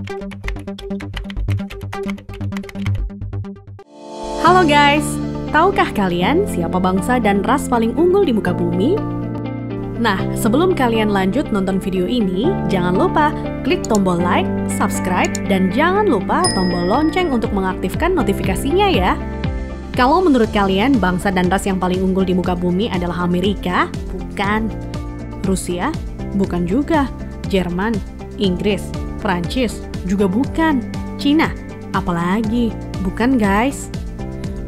Halo guys, tahukah kalian siapa bangsa dan ras paling unggul di muka bumi? Nah, sebelum kalian lanjut nonton video ini, jangan lupa klik tombol like, subscribe, dan jangan lupa tombol lonceng untuk mengaktifkan notifikasinya ya. Kalau menurut kalian bangsa dan ras yang paling unggul di muka bumi adalah Amerika? Bukan. Rusia? Bukan juga. Jerman? Inggris? Prancis? Juga bukan. Cina? Apalagi? Bukan guys.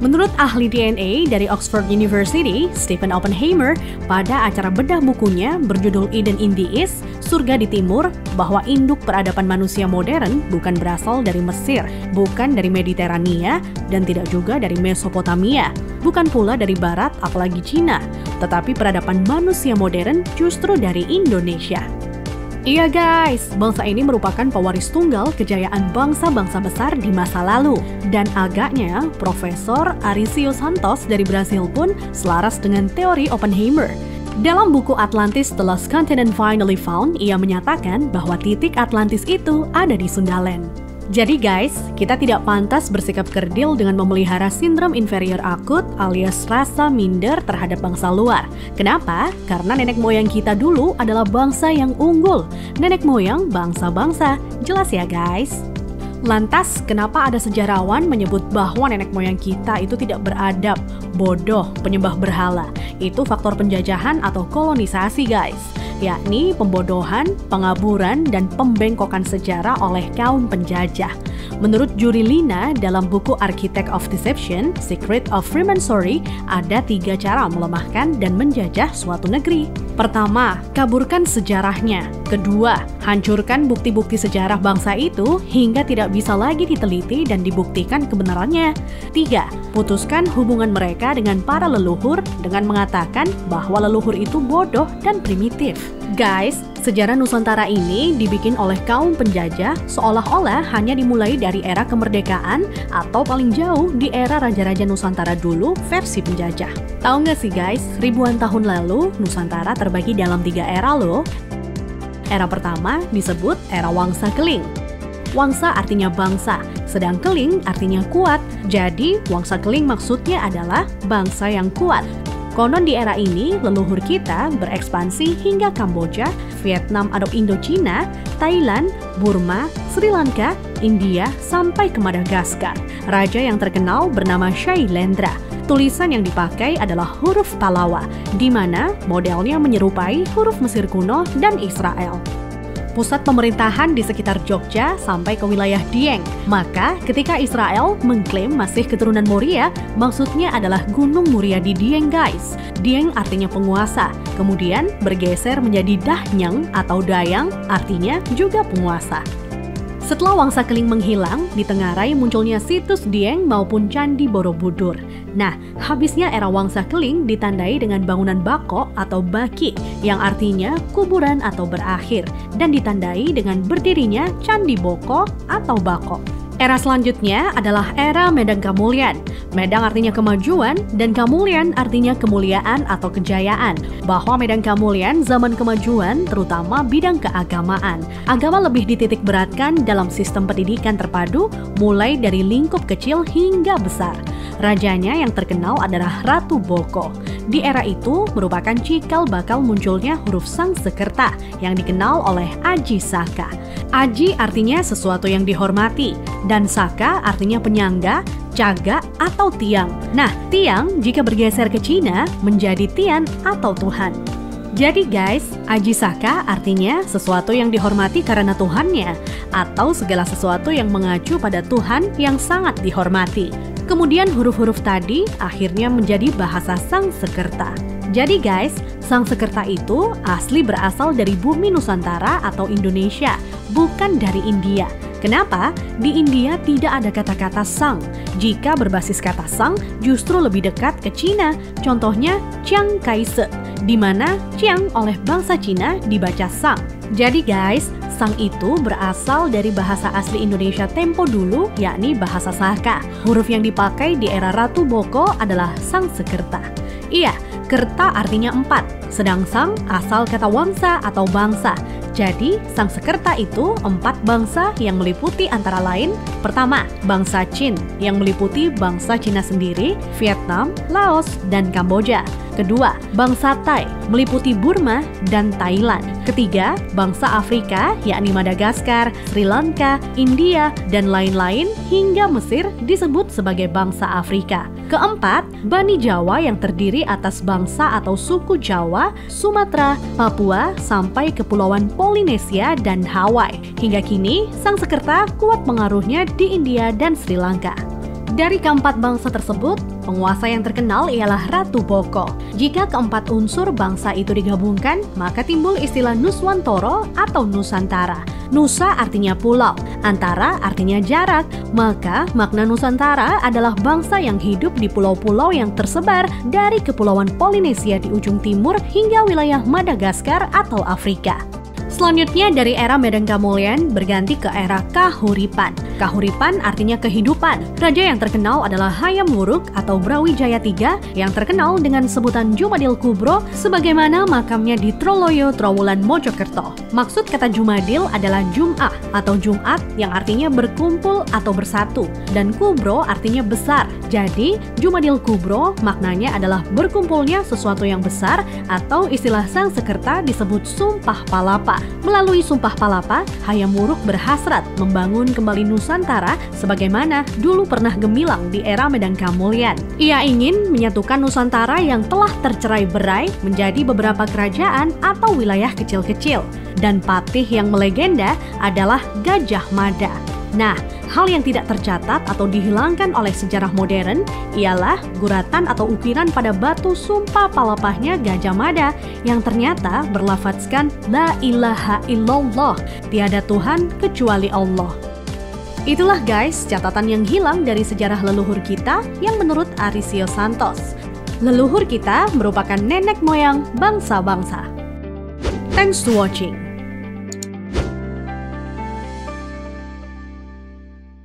Menurut ahli DNA dari Oxford University, Stephen Oppenheimer, pada acara bedah bukunya berjudul Eden in the East, Surga di Timur, bahwa induk peradaban manusia modern bukan berasal dari Mesir, bukan dari Mediterania, dan tidak juga dari Mesopotamia, bukan pula dari Barat apalagi Cina, tetapi peradaban manusia modern justru dari Indonesia. Iya guys, bangsa ini merupakan pewaris tunggal kejayaan bangsa-bangsa besar di masa lalu. Dan agaknya, Profesor Arício Santos dari Brasil pun selaras dengan teori Oppenheimer. Dalam buku Atlantis The Lost Continent Finally Found, ia menyatakan bahwa titik Atlantis itu ada di Sundaland. Jadi guys, kita tidak pantas bersikap kerdil dengan memelihara sindrom inferior akut alias rasa minder terhadap bangsa luar. Kenapa? Karena nenek moyang kita dulu adalah bangsa yang unggul. Nenek moyang bangsa-bangsa. Jelas ya guys? Lantas, kenapa ada sejarawan menyebut bahwa nenek moyang kita itu tidak beradab, bodoh, penyembah berhala? Itu faktor penjajahan atau kolonisasi guys, yakni pembodohan, pengaburan, dan pembengkokan sejarah oleh kaum penjajah. Menurut Juri Lina dalam buku Architect of Deception, Secret of Freemasonry, ada 3 cara melemahkan dan menjajah suatu negeri. Pertama, kaburkan sejarahnya. Kedua, hancurkan bukti-bukti sejarah bangsa itu hingga tidak bisa lagi diteliti dan dibuktikan kebenarannya. 3, putuskan hubungan mereka dengan para leluhur dengan mengatakan bahwa leluhur itu bodoh dan primitif. Guys, sejarah Nusantara ini dibikin oleh kaum penjajah seolah-olah hanya dimulai dari era kemerdekaan atau paling jauh di era Raja-Raja Nusantara dulu versi penjajah. Tahu nggak sih guys, ribuan tahun lalu Nusantara terbagi dalam 3 era loh. Era pertama disebut era Wangsa Keling. Wangsa artinya bangsa, sedang Keling artinya kuat. Jadi Wangsa Keling maksudnya adalah bangsa yang kuat. Konon di era ini, leluhur kita berekspansi hingga Kamboja, Vietnam atau Indochina, Thailand, Burma, Sri Lanka, India, sampai ke Madagaskar. Raja yang terkenal bernama Shailendra. Tulisan yang dipakai adalah huruf Pallawa, di mana modelnya menyerupai huruf Mesir kuno dan Israel. Pusat pemerintahan di sekitar Jogja sampai ke wilayah Dieng. Maka ketika Israel mengklaim masih keturunan Moria, maksudnya adalah Gunung Muria di Dieng guys. Dieng artinya penguasa, kemudian bergeser menjadi Dahnyang atau Dayang, artinya juga penguasa. Setelah Wangsa Keling menghilang, ditengarai munculnya situs Dieng maupun Candi Borobudur. Nah, habisnya era Wangsa Keling ditandai dengan bangunan Bako atau Baki, yang artinya kuburan atau berakhir, dan ditandai dengan berdirinya Candi Boko atau Bako. Era selanjutnya adalah era Medang Kamulyan. Medang artinya kemajuan dan Kamulyan artinya kemuliaan atau kejayaan. Bahwa Medang Kamulyan zaman kemajuan terutama bidang keagamaan. Agama lebih dititik beratkan dalam sistem pendidikan terpadu mulai dari lingkup kecil hingga besar. Rajanya yang terkenal adalah Ratu Boko. Di era itu merupakan cikal bakal munculnya huruf Sangsekerta yang dikenal oleh Aji Saka. Aji artinya sesuatu yang dihormati, dan Saka artinya penyangga, caga, atau tiang. Nah, tiang jika bergeser ke Cina menjadi Tian atau Tuhan. Jadi guys, Aji Saka artinya sesuatu yang dihormati karena Tuhannya, atau segala sesuatu yang mengacu pada Tuhan yang sangat dihormati. Kemudian huruf-huruf tadi akhirnya menjadi bahasa Sangsekerta. Jadi guys, Sangsekerta itu asli berasal dari bumi Nusantara atau Indonesia, bukan dari India. Kenapa? Di India tidak ada kata-kata sang. Jika berbasis kata sang, justru lebih dekat ke Cina. Contohnya Chiang Kai-shek, di mana Chiang oleh bangsa Cina dibaca sang. Jadi guys, sang itu berasal dari bahasa asli Indonesia tempo dulu, yakni bahasa Saka. Huruf yang dipakai di era Ratu Boko adalah Sangsekerta. Iya, kerta artinya 4. sedang Sang asal kata wangsa atau bangsa. Jadi, Sangsekerta itu 4 bangsa yang meliputi antara lain: pertama, bangsa Qin yang meliputi bangsa Cina sendiri, Vietnam, Laos, dan Kamboja. Kedua, bangsa Thai meliputi Burma dan Thailand. Ketiga, bangsa Afrika yakni Madagaskar, Sri Lanka, India, dan lain-lain hingga Mesir disebut sebagai bangsa Afrika. Keempat, Bani Jawa yang terdiri atas bangsa atau suku Jawa, Sumatera, Papua, sampai Kepulauan Polinesia dan Hawaii. Hingga kini, Sangsekerta kuat pengaruhnya di India dan Sri Lanka. Dari keempat bangsa tersebut, penguasa yang terkenal ialah Ratu Boko. Jika keempat unsur bangsa itu digabungkan, maka timbul istilah Nuswantara atau Nusantara. Nusa artinya pulau, antara artinya jarak, maka makna Nusantara adalah bangsa yang hidup di pulau-pulau yang tersebar dari Kepulauan Polinesia di ujung timur hingga wilayah Madagaskar atau Afrika. Selanjutnya dari era Medang Kamulyan berganti ke era Kahuripan. Kahuripan artinya kehidupan. Raja yang terkenal adalah Hayam Wuruk atau Brawijaya III yang terkenal dengan sebutan Jumadil Kubro sebagaimana makamnya di Troloyo, Trowulan, Mojokerto. Maksud kata Jumadil adalah Jum'ah atau Jumat yang artinya berkumpul atau bersatu, dan Kubro artinya besar. Jadi Jumadil Kubro maknanya adalah berkumpulnya sesuatu yang besar, atau istilah Sangsekerta disebut Sumpah Palapa. Melalui Sumpah Palapa, Hayam Wuruk berhasrat membangun kembali Nusantara sebagaimana dulu pernah gemilang di era Medang Kamulyan. Ia ingin menyatukan Nusantara yang telah tercerai-berai menjadi beberapa kerajaan atau wilayah kecil-kecil. Dan patih yang melegenda adalah Gajah Mada. Nah, hal yang tidak tercatat atau dihilangkan oleh sejarah modern ialah guratan atau ukiran pada batu sumpah palapahnya Gajah Mada yang ternyata berlafadzkan La ilaha illallah, tiada Tuhan kecuali Allah. Itulah guys catatan yang hilang dari sejarah leluhur kita yang menurut Arisio Santos. Leluhur kita merupakan nenek moyang bangsa-bangsa. Thanks to watching.